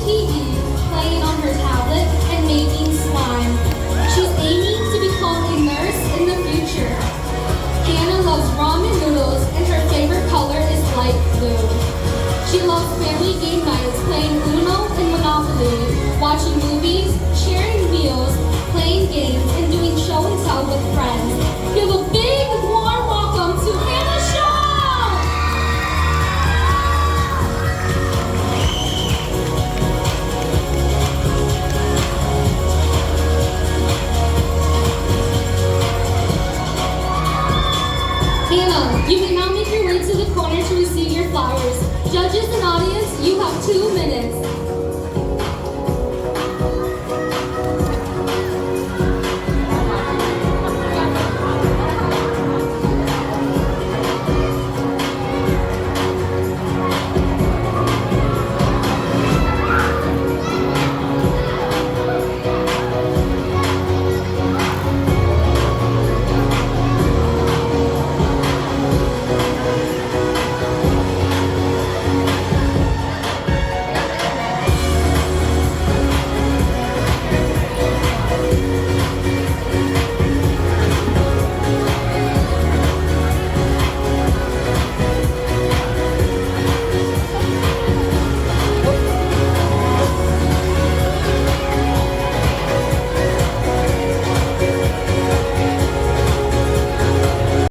TV, playing on her tablet, and making slime. She's aiming to become a nurse in the future. Hannah loves ramen noodles, and her favorite color is light blue. She loves family game nights, playing Uno and Monopoly, watching movies, sharing meals, playing games, and doing show and tell with friends. Give a big, warm welcome to Hannah Shaw! Hannah, you may now make your way to the corner to receive your flowers. Judges and audience, you have 2 minutes.